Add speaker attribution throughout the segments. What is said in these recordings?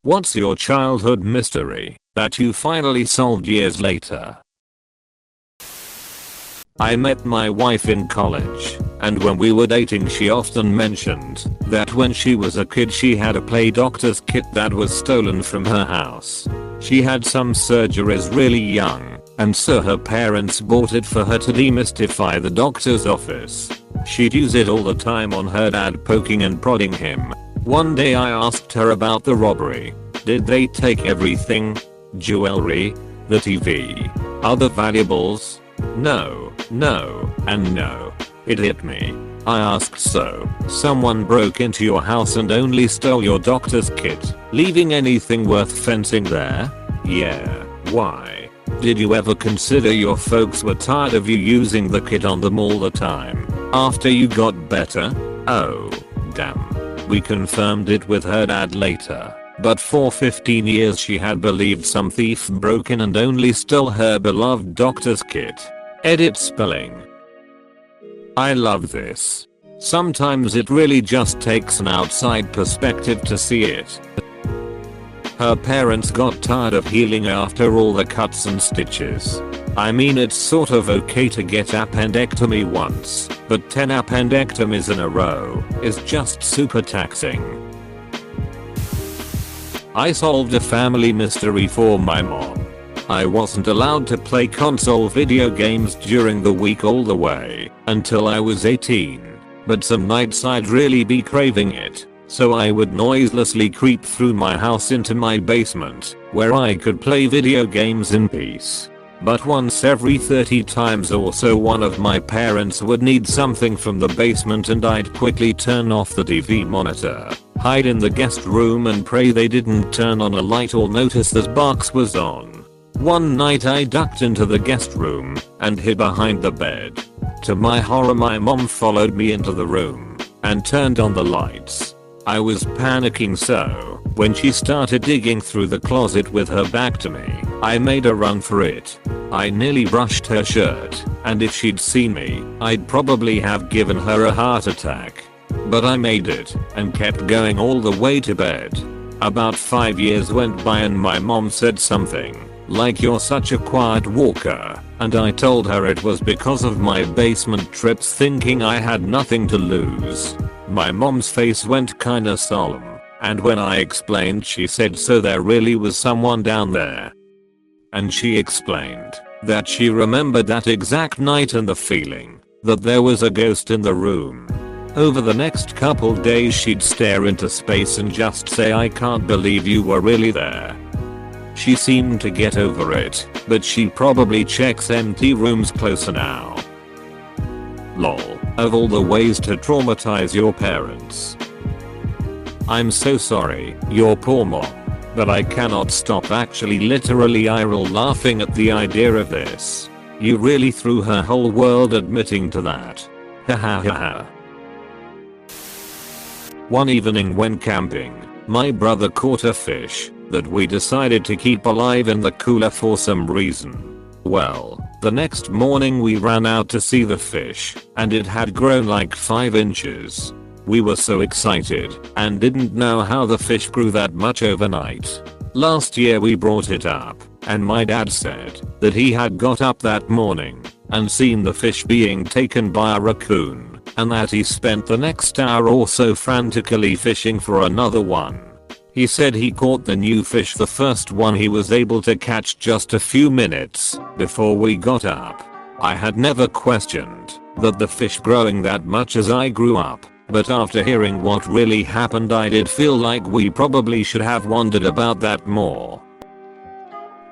Speaker 1: What's your childhood mystery that you finally solved years later? I met my wife in college, and when we were dating she often mentioned that when she was a kid she had a play doctor's kit that was stolen from her house. She had some surgeries really young, and so her parents bought it for her to demystify the doctor's office. She'd use it all the time on her dad poking and prodding him. One day I asked her about the robbery. Did they take everything? Jewelry? The TV? Other valuables? No, and no. It hit me. I asked, so someone broke into your house and only stole your doctor's kit, leaving anything worth fencing there? Yeah, why? Did you ever consider your folks were tired of you using the kit on them all the time after you got better? Oh, damn. We confirmed it with her dad later, but for 15 years she had believed some thief broke in and only stole her beloved doctor's kit. Edit spelling. I love this. Sometimes it really just takes an outside perspective to see it. Her parents got tired of healing after all the cuts and stitches. I mean, it's sort of okay to get appendectomy once, but 10 appendectomies in a row is just super taxing. I solved a family mystery for my mom. I wasn't allowed to play console video games during the week all the way until I was 18, but some nights I'd really be craving it, so I would noiselessly creep through my house into my basement, where I could play video games in peace. But once every 30 times or so one of my parents would need something from the basement and I'd quickly turn off the TV monitor, hide in the guest room and pray they didn't turn on a light or notice that box was on. One night I ducked into the guest room and hid behind the bed. To my horror my mom followed me into the room and turned on the lights. I was panicking, so when she started digging through the closet with her back to me, I made a run for it. I nearly brushed her shirt, and if she'd seen me, I'd probably have given her a heart attack. But I made it and kept going all the way to bed. About 5 years went by and my mom said something like, "You're such a quiet walker," and I told her it was because of my basement trips, thinking I had nothing to lose. My mom's face went kinda solemn, and when I explained she said, "So there really was someone down there?" And she explained that she remembered that exact night and the feeling that there was a ghost in the room. Over the next couple days she'd stare into space and just say, "I can't believe you were really there." She seemed to get over it, but she probably checks empty rooms closer now. Lol. Of all the ways to traumatize your parents. I'm so sorry, your poor mom, but I cannot stop actually literally eye roll laughing at the idea of this. You really threw her whole world admitting to that. Ha ha ha ha. One evening when camping, my brother caught a fish that we decided to keep alive in the cooler for some reason. Well, the next morning we ran out to see the fish, and it had grown like 5 inches. We were so excited and didn't know how the fish grew that much overnight. Last year we brought it up, and my dad said that he had got up that morning and seen the fish being taken by a raccoon, and that he spent the next hour or so frantically fishing for another one. He said he caught the new fish, the first one he was able to catch, just a few minutes before we got up. I had never questioned that the fish growing that much as I grew up, but after hearing what really happened I did feel like we probably should have wondered about that more.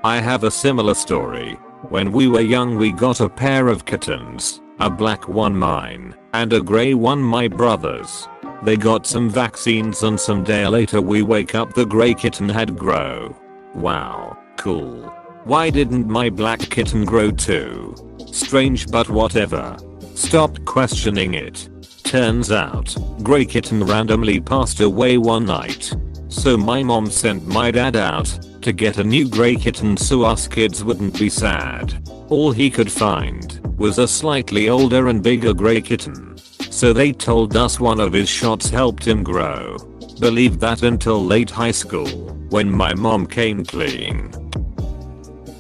Speaker 1: I have a similar story. When we were young we got a pair of kittens, a black one mine, and a grey one my brother's. They got some vaccines and some day later we wake up the grey kitten had grown. Wow, cool. Why didn't my black kitten grow too? Strange, but whatever. Stopped questioning it. Turns out, grey kitten randomly passed away one night. So my mom sent my dad out to get a new grey kitten so us kids wouldn't be sad. All he could find was a slightly older and bigger grey kitten. So they told us one of his shots helped him grow. believed that until late high school, when my mom came clean.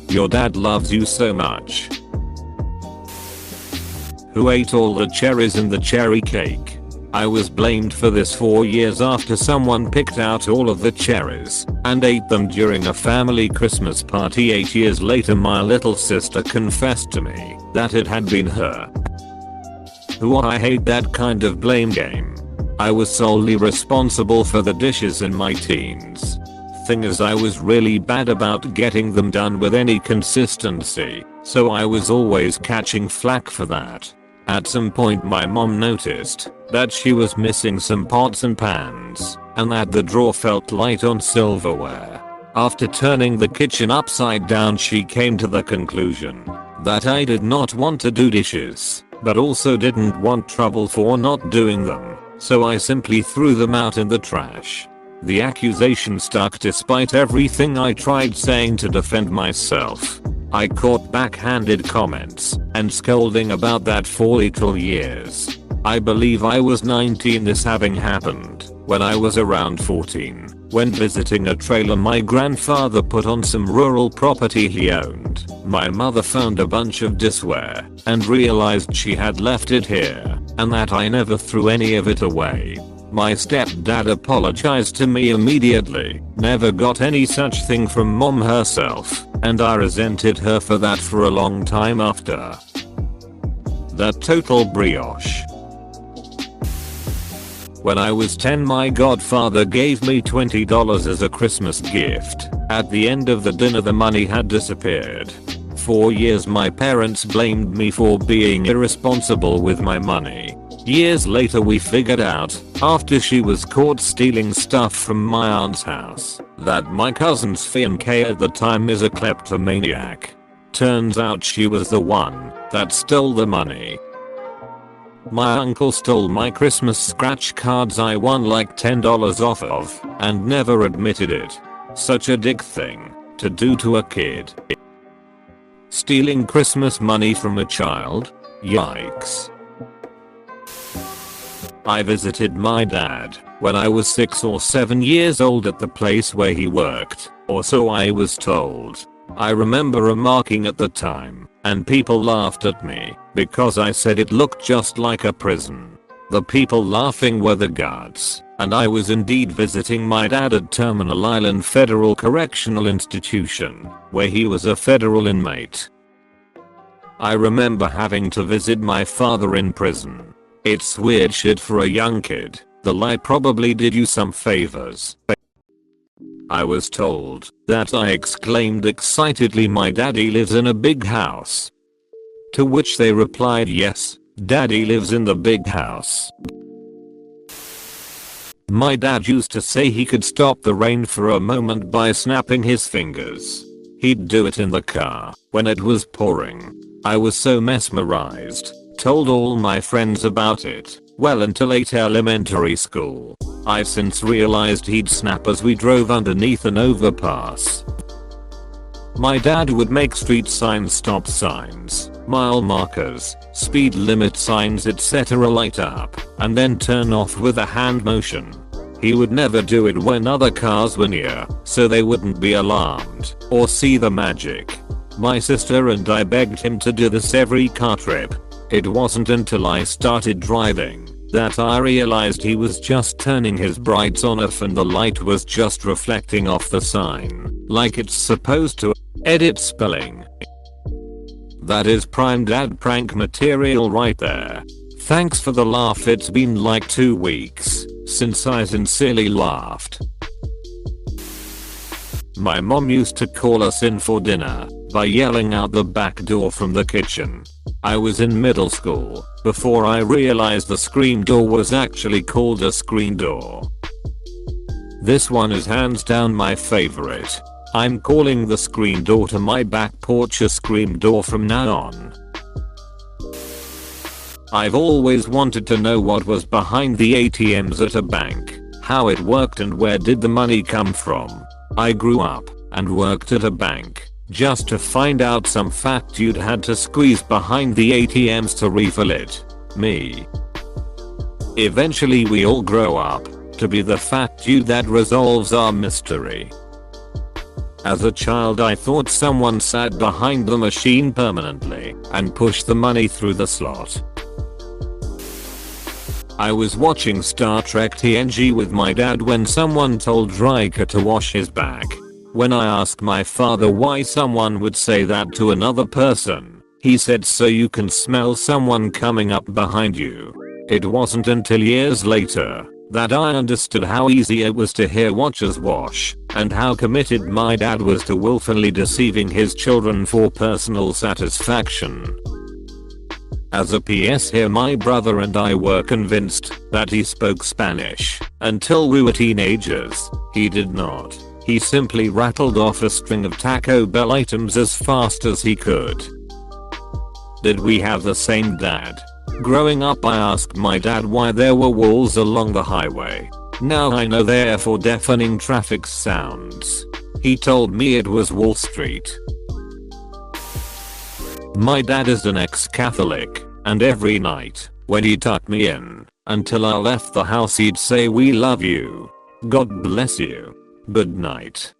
Speaker 1: Your dad loves you so much. Who ate all the cherries in the cherry cake? I was blamed for this 4 years after someone picked out all of the cherries and ate them during a family Christmas party. 8 years later, my little sister confessed to me that it had been her. I hate that kind of blame game. I was solely responsible for the dishes in my teens. Thing is, I was really bad about getting them done with any consistency, so I was always catching flack for that. At some point my mom noticed that she was missing some pots and pans, and that the drawer felt light on silverware. After turning the kitchen upside down, she came to the conclusion that I did not want to do dishes, but also didn't want trouble for not doing them, so I simply threw them out in the trash. The accusation stuck despite everything I tried saying to defend myself. I caught backhanded comments and scolding about that for literal years. I believe I was 19, this having happened when I was around 14, when visiting a trailer my grandfather put on some rural property he owned. My mother found a bunch of dishware and realized she had left it here, and that I never threw any of it away. My stepdad apologized to me immediately, never got any such thing from mom herself, and I resented her for that for a long time after. That total brioche. When I was 10, my godfather gave me $20 as a Christmas gift. At the end of the dinner the money had disappeared. 4 years my parents blamed me for being irresponsible with my money. Years later we figured out, after she was caught stealing stuff from my aunt's house, that my cousin's fiancé at the time is a kleptomaniac. Turns out she was the one that stole the money. My uncle stole my Christmas scratch cards I won like $10 off of, and never admitted it. Such a dick thing to do to a kid. Stealing Christmas money from a child? Yikes. I visited my dad when I was 6 or 7 years old at the place where he worked, or so I was told. I remember remarking at the time, and people laughed at me because I said it looked just like a prison. The people laughing were the guards, and I was indeed visiting my dad at Terminal Island Federal Correctional Institution, where he was a federal inmate. I remember having to visit my father in prison. It's weird shit for a young kid. The lie probably did you some favors. I was told that I exclaimed excitedly, "My daddy lives in a big house." To which they replied, "Yes, daddy lives in the big house." My dad used to say he could stop the rain for a moment by snapping his fingers. He'd do it in the car when it was pouring. I was so mesmerized. Told all my friends about it, well into late elementary school. I've since realized he'd snap as we drove underneath an overpass. My dad would make street signs, stop signs, mile markers, speed limit signs, etc. light up, and then turn off with a hand motion. He would never do it when other cars were near, so they wouldn't be alarmed or see the magic. My sister and I begged him to do this every car trip. It wasn't until I started driving that I realized he was just turning his brights on off and the light was just reflecting off the sign, like it's supposed to. Edit spelling. That is prime dad prank material right there. Thanks for the laugh. It's been like 2 weeks since I sincerely laughed. My mom used to call us in for dinner by yelling out the back door from the kitchen. I was in middle school before I realized the screen door was actually called a screen door. This one is hands down my favorite. I'm calling the screen door to my back porch a screen door from now on. I've always wanted to know what was behind the ATMs at a bank, how it worked and where did the money come from. I grew up and worked at a bank just to find out some fat dude had to squeeze behind the ATMs to refill it. Me. Eventually we all grow up to be the fact that resolves our mystery. As a child I thought someone sat behind the machine permanently and pushed the money through the slot. I was watching Star Trek TNG with my dad when someone told Riker to wash his back. When I asked my father why someone would say that to another person, he said so you can smell someone coming up behind you. It wasn't until years later that I understood how easy it was to hear watchers wash, and how committed my dad was to willfully deceiving his children for personal satisfaction. As a PS here, my brother and I were convinced that he spoke Spanish until we were teenagers. He did not. He simply rattled off a string of Taco Bell items as fast as he could. Did we have the same dad? Growing up I asked my dad why there were walls along the highway. Now I know they're for deafening traffic sounds. He told me it was Wall Street. My dad is an ex-Catholic, and every night, when he tucked me in, until I left the house he'd say we love you. God bless you. Good night.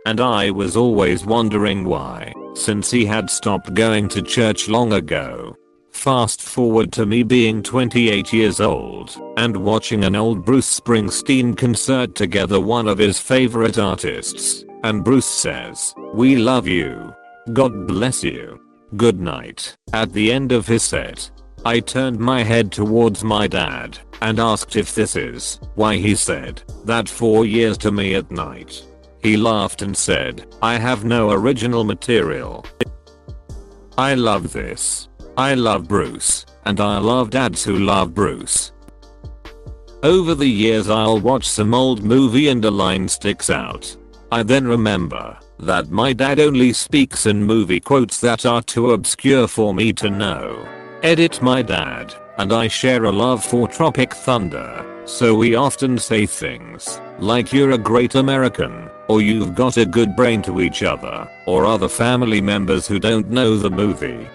Speaker 1: And I was always wondering why, since he had stopped going to church long ago. Fast forward to me being 28 years old and watching an old Bruce Springsteen concert together, one of his favorite artists, and Bruce says, "We love you. God bless you. Good night." At the end of his set, I turned my head towards my dad and asked if this is why he said that 4 years to me at night. He laughed and said, "I have no original material. I love this. I love Bruce, and I love dads who love Bruce." Over the years I'll watch some old movie and a line sticks out. I then remember that my dad only speaks in movie quotes that are too obscure for me to know. Edit my dad and I share a love for Tropic Thunder, so we often say things like "you're a great American" or "you've got a good brain" to each other or other family members who don't know the movie.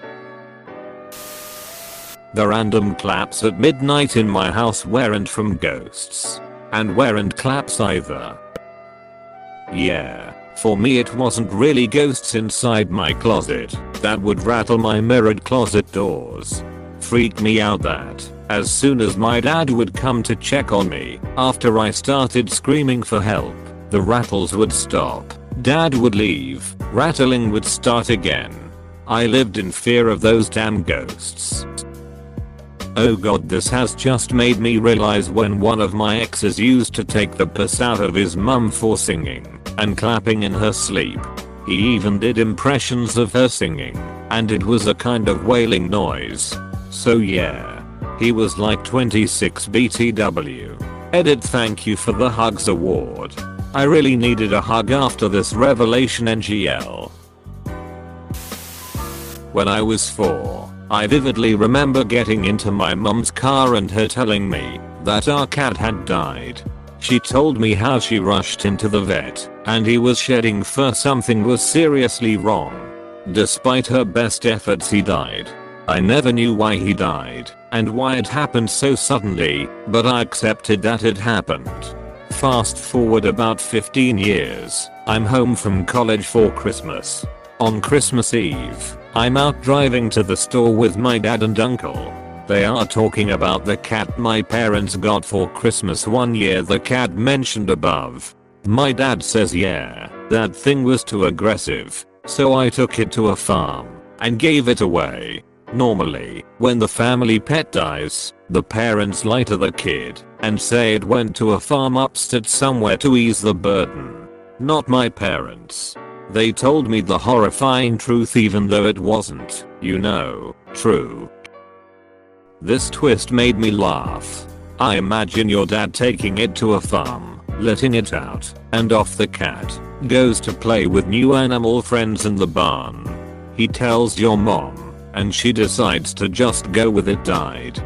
Speaker 1: The random claps at midnight in my house weren't from ghosts, and weren't claps either. Yeah, for me it wasn't really ghosts inside my closet that would rattle my mirrored closet doors. Freaked me out that, as soon as my dad would come to check on me after I started screaming for help, the rattles would stop, dad would leave, rattling would start again. I lived in fear of those damn ghosts. Oh god, this has just made me realize when one of my exes used to take the piss out of his mum for singing and clapping in her sleep. He even did impressions of her singing, and it was a kind of wailing noise. So yeah, he was like 26 BTW. Edit, thank you for the hugs award. I really needed a hug after this revelation, NGL. When I was 4, I vividly remember getting into my mum's car and her telling me that our cat had died. She told me how she rushed into the vet and he was shedding fur, something was seriously wrong. Despite her best efforts he died. I never knew why he died and why it happened so suddenly, but I accepted that it happened. Fast forward about 15 years, I'm home from college for Christmas. On Christmas Eve, I'm out driving to the store with my dad and uncle. They are talking about the cat my parents got for Christmas one year, the cat mentioned above. My dad says yeah, that thing was too aggressive, so I took it to a farm and gave it away. Normally, when the family pet dies, the parents lie to the kid and say it went to a farm upstate somewhere to ease the burden. Not my parents. They told me the horrifying truth even though it wasn't, you know, true. This twist made me laugh. I imagine your dad taking it to a farm, letting it out, and off the cat goes to play with new animal friends in the barn. He tells your mom, and she decides to just go with it. Died.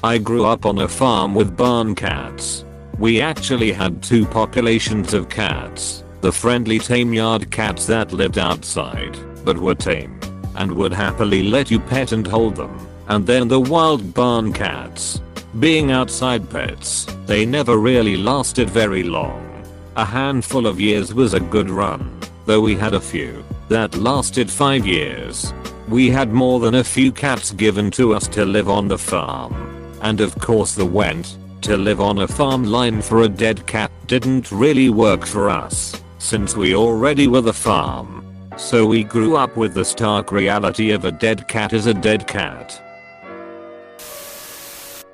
Speaker 1: I grew up on a farm with barn cats. We actually had 2 populations of cats. The friendly tame yard cats that lived outside, but were tame, and would happily let you pet and hold them, and then the wild barn cats. Being outside pets, they never really lasted very long. A handful of years was a good run, though we had a few that lasted 5 years. We had more than a few cats given to us to live on the farm. And of course the went to live on a farm line for a dead cat didn't really work for us, since we already were the farm. So we grew up with the stark reality of a dead cat is a dead cat.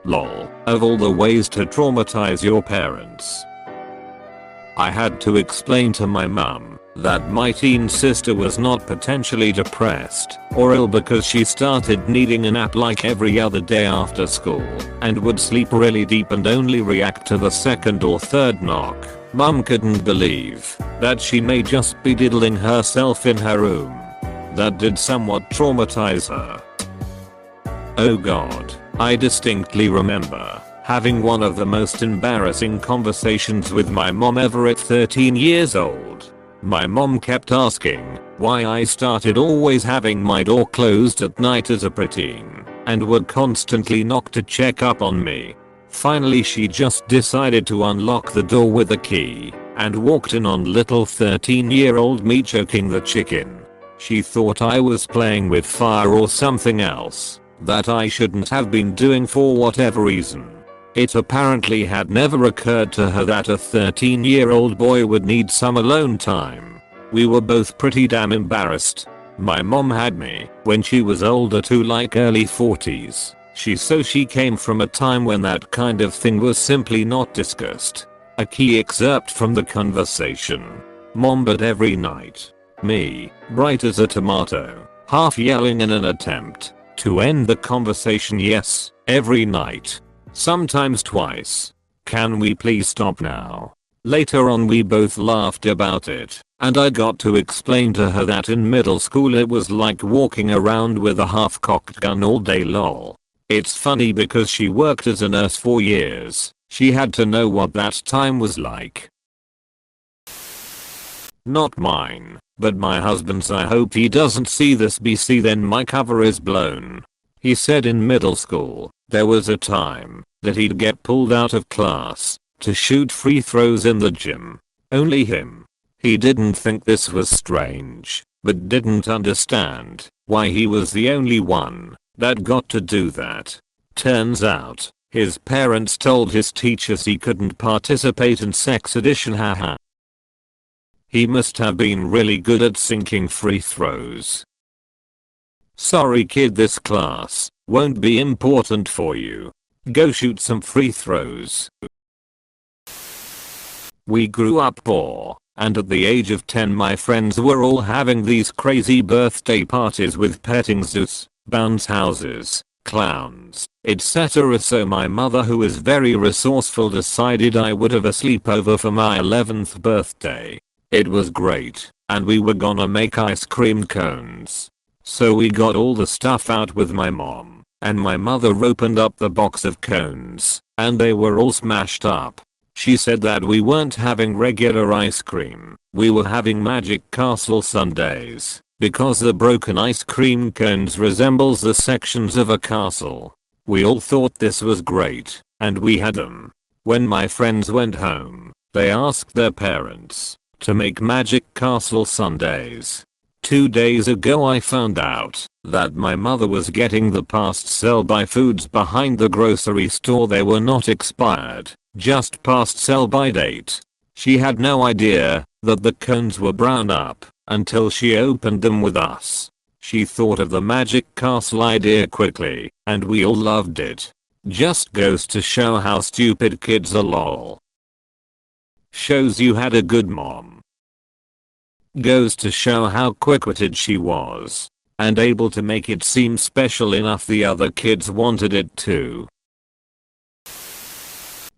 Speaker 1: Lol. Of all the ways to traumatize your parents. I had to explain to my mum that my teen sister was not potentially depressed or ill because she started needing a nap like every other day after school and would sleep really deep and only react to the second or third knock. Mum couldn't believe that she may just be diddling herself in her room. That did somewhat traumatize her. Oh god. I distinctly remember having one of the most embarrassing conversations with my mom ever at 13 years old. My mom kept asking why I started always having my door closed at night as a preteen and would constantly knock to check up on me. Finally she just decided to unlock the door with a key and walked in on little 13-year-old me choking the chicken. She thought I was playing with fire or something else that I shouldn't have been doing for whatever reason. It apparently had never occurred to her that a 13-year-old boy would need some alone time. We were both pretty damn embarrassed. My mom had me when she was older too, like early 40s. She came from a time when that kind of thing was simply not discussed. A key excerpt from the conversation. Mom, but every night. Me, bright as a tomato, half yelling in an attempt to end the conversation. Yes, every night. Sometimes twice. Can we please stop now? Later on we both laughed about it, and I got to explain to her that in middle school it was like walking around with a half-cocked gun all day lol. It's funny because she worked as a nurse for years. She had to know what that time was like. Not mine, but my husband's. I hope he doesn't see this BC, then my cover is blown. He said in middle school, there was a time that he'd get pulled out of class to shoot free throws in the gym. Only him. He didn't think this was strange, but didn't understand why he was the only one that got to do that. Turns out, his parents told his teachers he couldn't participate in sex addiction. Haha. He must have been really good at sinking free throws. Sorry kid, this class won't be important for you. Go shoot some free throws. We grew up poor, and at the age of 10 my friends were all having these crazy birthday parties with petting zoos, bounce houses, clowns, etc. So my mother, who is very resourceful, decided I would have a sleepover for my 11th birthday. It was great, and we were gonna make ice cream cones. So we got all the stuff out with my mom, and my mother opened up the box of cones, and they were all smashed up. She said that we weren't having regular ice cream, we were having Magic Castle sundaes, because the broken ice cream cones resembles the sections of a castle. We all thought this was great, and we had them. When my friends went home, they asked their parents to make Magic Castle sundaes. 2 days ago I found out that my mother was getting the past sell-by foods behind the grocery store. They were not expired, just past sell-by date. She had no idea that the cones were brown up until she opened them with us. She thought of the Magic Castle idea quickly, and we all loved it. Just goes to show how stupid kids are, lol. Shows you had a good mom. Goes to show how quick-witted she was, and able to make it seem special enough the other kids wanted it too.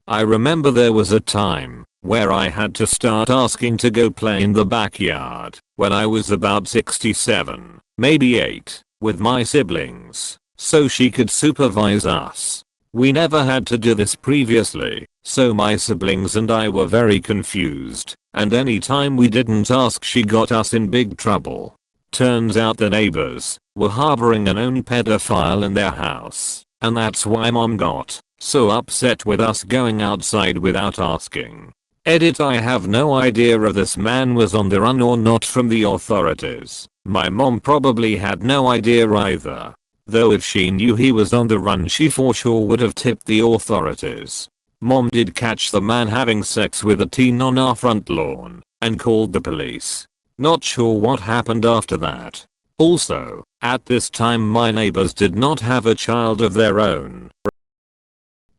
Speaker 1: I remember there was a time where I had to start asking to go play in the backyard when I was about 67, maybe 8, with my siblings, so she could supervise us. We never had to do this previously, so my siblings and I were very confused, and anytime we didn't ask she got us in big trouble. Turns out the neighbors were harboring a known pedophile in their house, and that's why mom got So upset with us going outside without asking. Edit: I have no idea if this man was on the run or not from the authorities. My mom probably had no idea either. Though if she knew he was on the run, she for sure would have tipped the authorities. Mom did catch the man having sex with a teen on our front lawn and called the police. Not sure what happened after that. Also, at this time my neighbors did not have a child of their own.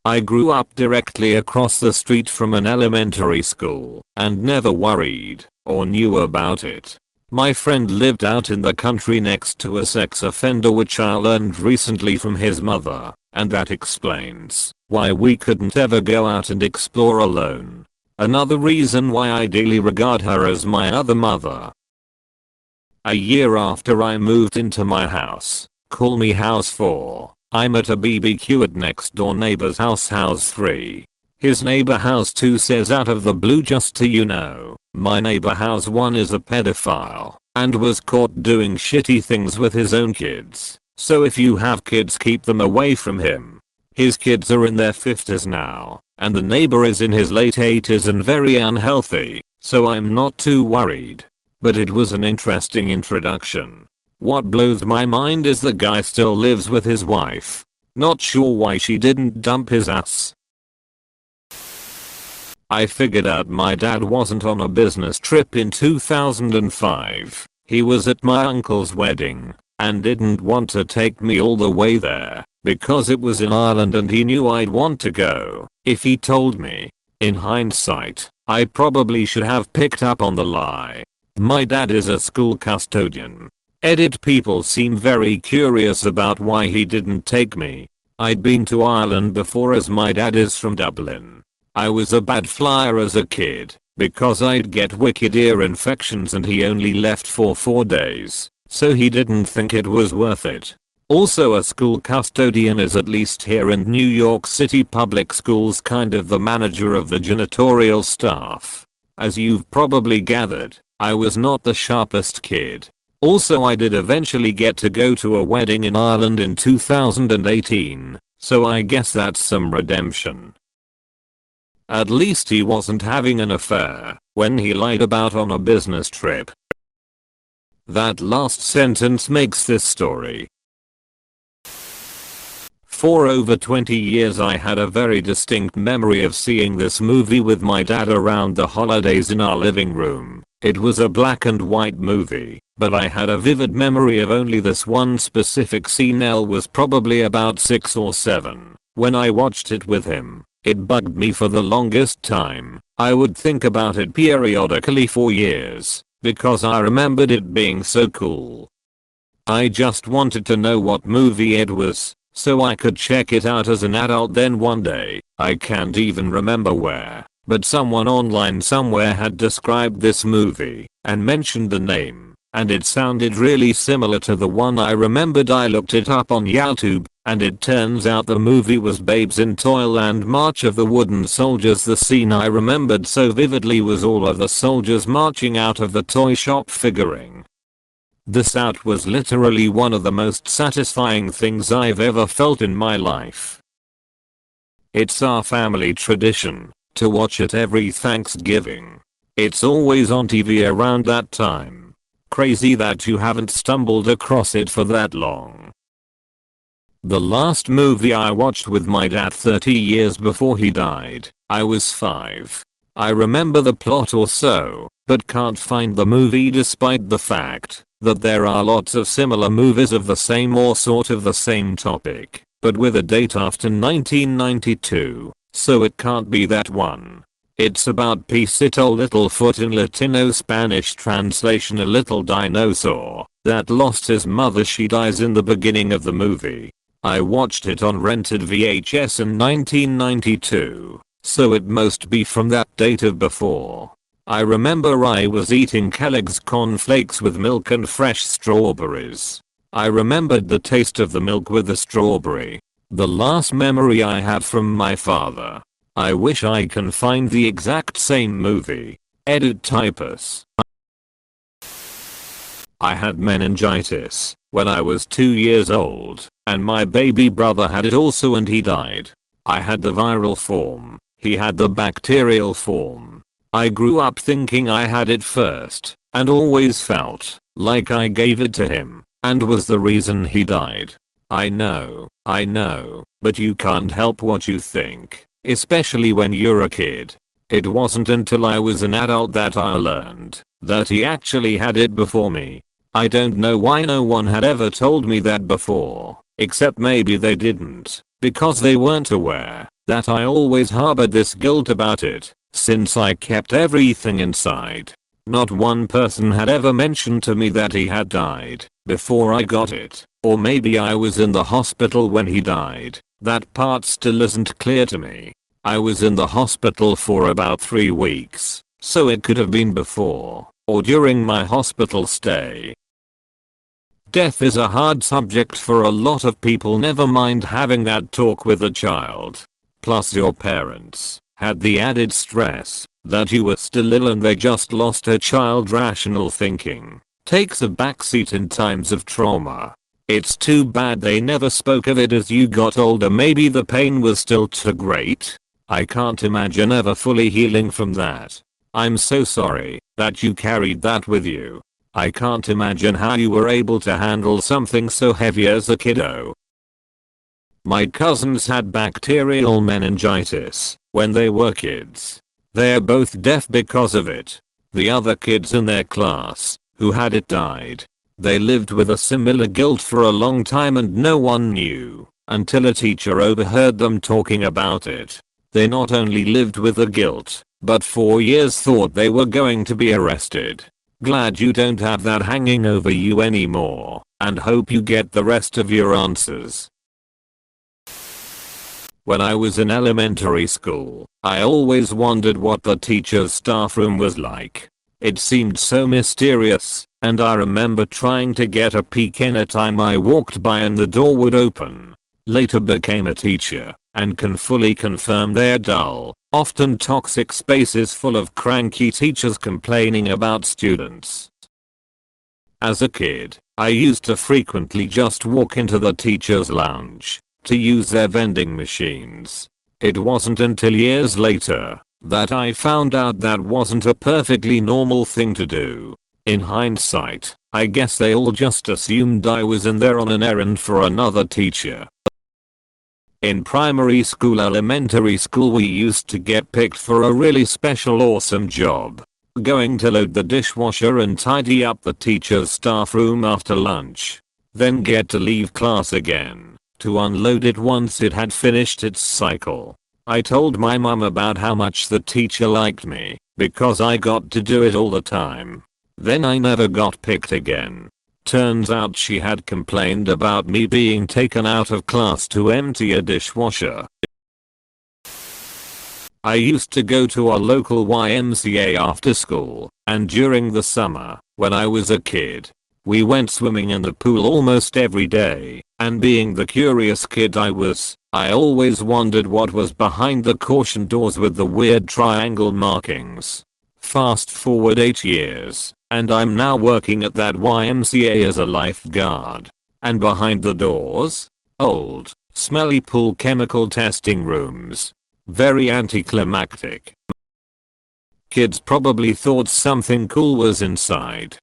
Speaker 1: I grew up directly across the street from an elementary school and never worried or knew about it. My friend lived out in the country next to a sex offender, which I learned recently from his mother, and that explains why we couldn't ever go out and explore alone. Another reason why I daily regard her as my other mother. A year after I moved into my house, call me house 4, I'm at a BBQ at next door neighbor's house, house 3. His neighbor house 2 says, out of the blue, just so you know, my neighbor house 1 is a pedophile and was caught doing shitty things with his own kids. So if you have kids, keep them away from him. His kids are in their 50s now, and the neighbor is in his late 80s and very unhealthy, so I'm not too worried. But it was an interesting introduction. What blows my mind is the guy still lives with his wife. Not sure why she didn't dump his ass. I figured out my dad wasn't on a business trip in 2005. He was at my uncle's wedding and didn't want to take me all the way there because it was in Ireland and he knew I'd want to go if he told me. In hindsight, I probably should have picked up on the lie. My dad is a school custodian. Edit: people seem very curious about why he didn't take me. I'd been to Ireland before, as my dad is from Dublin. I was a bad flyer as a kid because I'd get wicked ear infections and he only left for 4 days, so he didn't think it was worth it. Also, a school custodian is, at least here in New York City public schools, kind of the manager of the janitorial staff. As you've probably gathered, I was not the sharpest kid. Also, I did eventually get to go to a wedding in Ireland in 2018, so I guess that's some redemption. At least he wasn't having an affair when he lied about on a business trip. That last sentence makes this story. For over 20 years I had a very distinct memory of seeing this movie with my dad around the holidays in our living room. It was a black and white movie, but I had a vivid memory of only this one specific scene. Elle was probably about 6 or 7 when I watched it with him. It bugged me for the longest time. I would think about it periodically for years because I remembered it being so cool. I just wanted to know what movie it was so I could check it out as an adult. Then one day, I can't even remember where, but someone online somewhere had described this movie and mentioned the name, and it sounded really similar to the one I remembered. I looked it up on YouTube, and it turns out the movie was Babes in Toyland, March of the Wooden Soldiers. The scene I remembered so vividly was all of the soldiers marching out of the toy shop figuring. This out was literally one of the most satisfying things I've ever felt in my life. It's our family tradition to watch it every Thanksgiving. It's always on TV around that time. Crazy that you haven't stumbled across it for that long. The last movie I watched with my dad 30 years before he died, I was 5. I remember the plot or so, but can't find the movie despite the fact that there are lots of similar movies of the same or sort of the same topic, but with a date after 1992, so it can't be that one. It's about Pisito Littlefoot, in Latino Spanish translation a little dinosaur that lost his mother. She dies in the beginning of the movie. I watched it on rented VHS in 1992, so it must be from that date of before. I remember I was eating Kellogg's cornflakes with milk and fresh strawberries. I remembered the taste of the milk with the strawberry. The last memory I have from my father. I wish I can find the exact same movie. Edit: typus. I had meningitis when I was 2 years old, and my baby brother had it also and he died. I had the viral form. He had the bacterial form. I grew up thinking I had it first, and always felt like I gave it to him, and was the reason he died. I know, but you can't help what you think, especially when you're a kid. It wasn't until I was an adult that I learned that he actually had it before me. I don't know why no one had ever told me that before, except maybe they didn't, because they weren't aware that I always harbored this guilt about it, since I kept everything inside. Not one person had ever mentioned to me that he had died before I got it, or maybe I was in the hospital when he died. That part still isn't clear to me. I was in the hospital for about 3 weeks, so it could have been before or during my hospital stay. Death is a hard subject for a lot of people, never mind having that talk with a child. Plus your parents had the added stress that you were still ill and they just lost a child. Rational thinking takes a backseat in times of trauma. It's too bad they never spoke of it as you got older. Maybe the pain was still too great. I can't imagine ever fully healing from that. I'm so sorry that you carried that with you. I can't imagine how you were able to handle something so heavy as a kiddo. My cousins had bacterial meningitis when they were kids. They're both deaf because of it. The other kids in their class who had it died. They lived with a similar guilt for a long time and no one knew until a teacher overheard them talking about it. They not only lived with the guilt, but for years thought they were going to be arrested. Glad you don't have that hanging over you anymore, and hope you get the rest of your answers. When I was in elementary school, I always wondered what the teacher's staff room was like. It seemed so mysterious, and I remember trying to get a peek anytime I walked by and the door would open. Later became a teacher, and can fully confirm they're dull, often toxic spaces full of cranky teachers complaining about students. As a kid, I used to frequently just walk into the teacher's lounge to use their vending machines. It wasn't until years later that I found out that wasn't a perfectly normal thing to do. In hindsight, I guess they all just assumed I was in there on an errand for another teacher. In primary school, elementary school, we used to get picked for a really special awesome job. Going to load the dishwasher and tidy up the teacher's staff room after lunch. Then get to leave class again to unload it once it had finished its cycle. I told my mum about how much the teacher liked me because I got to do it all the time. Then I never got picked again. Turns out she had complained about me being taken out of class to empty a dishwasher. I used to go to our local YMCA after school, and during the summer, when I was a kid, we went swimming in the pool almost every day, and being the curious kid I was, I always wondered what was behind the caution doors with the weird triangle markings. Fast forward 8 years, and I'm now working at that YMCA as a lifeguard. And behind the doors? Old, smelly pool chemical testing rooms. Very anticlimactic. Kids probably thought something cool was inside.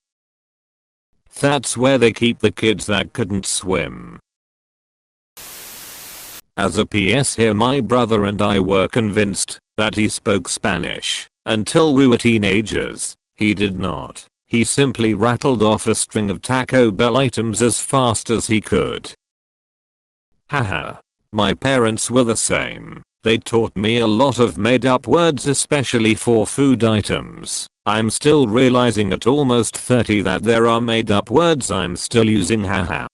Speaker 1: That's where they keep the kids that couldn't swim. As a PS here, my brother and I were convinced that he spoke Spanish until we were teenagers. He did not. He simply rattled off a string of Taco Bell items as fast as he could. Haha. My parents were the same. They taught me a lot of made up words, especially for food items. I'm still realizing at almost 30 that there are made up words I'm still using. Haha.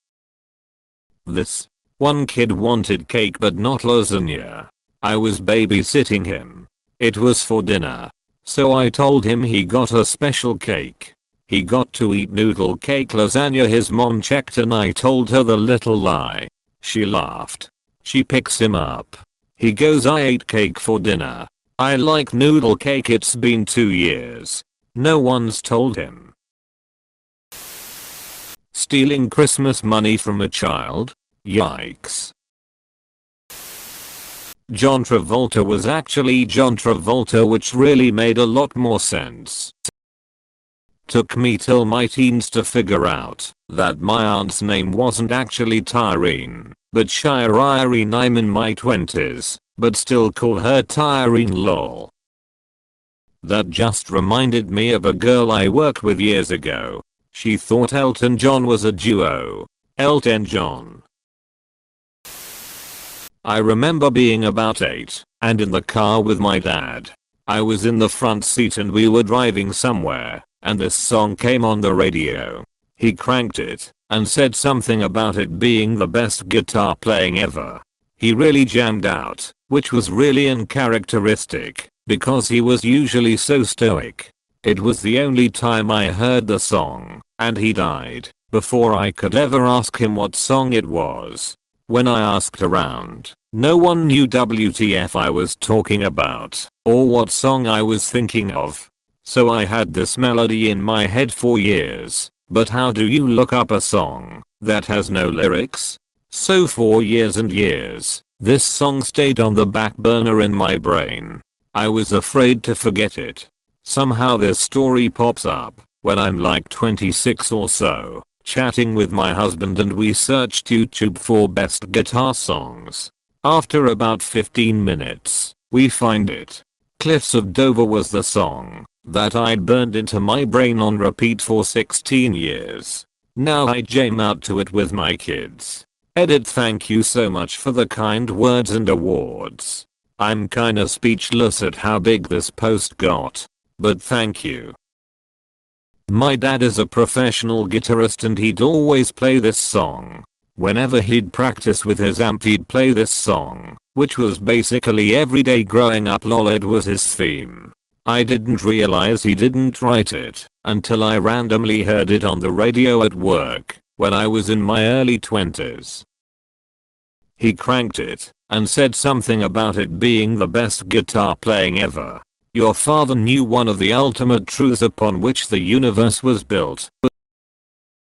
Speaker 1: This one kid wanted cake but not lasagna. I was babysitting him. It was for dinner. So I told him he got a special cake. He got to eat noodle cake lasagna. His mom checked and I told her the little lie. She laughed. She picks him up. He goes, I ate cake for dinner. I like noodle cake. It's been 2 years. No one's told him. Stealing Christmas money from a child? Yikes. John Travolta was actually John Travolta, which really made a lot more sense. Took me till my teens to figure out that my aunt's name wasn't actually Tyrene, but Shireen. I'm in my 20s, but still call her Tyrene lol. That just reminded me of a girl I worked with years ago. She thought Elton John was a duo. Elton John. I remember being about 8 and in the car with my dad. I was in the front seat and we were driving somewhere, and this song came on the radio. He cranked it and said something about it being the best guitar playing ever. He really jammed out, which was really uncharacteristic because he was usually so stoic. It was the only time I heard the song, and he died before I could ever ask him what song it was. When I asked around, no one knew WTF I was talking about or what song I was thinking of. So I had this melody in my head for years. But how do you look up a song that has no lyrics? So for years and years, this song stayed on the back burner in my brain. I was afraid to forget it. Somehow this story pops up when I'm like 26 or so, chatting with my husband, and we searched YouTube for best guitar songs. After about 15 minutes, we find it. Cliffs of Dover was the song that I'd burned into my brain on repeat for 16 years. Now I jam out to it with my kids. Edit. Thank you so much for the kind words and awards. I'm kinda speechless at how big this post got. But thank you. My dad is a professional guitarist and he'd always play this song. Whenever he'd practice with his amp he'd play this song, which was basically every day growing up lol. It was his theme. I didn't realize he didn't write it until I randomly heard it on the radio at work when I was in my early 20s. He cranked it and said something about it being the best guitar playing ever. Your father knew one of the ultimate truths upon which the universe was built.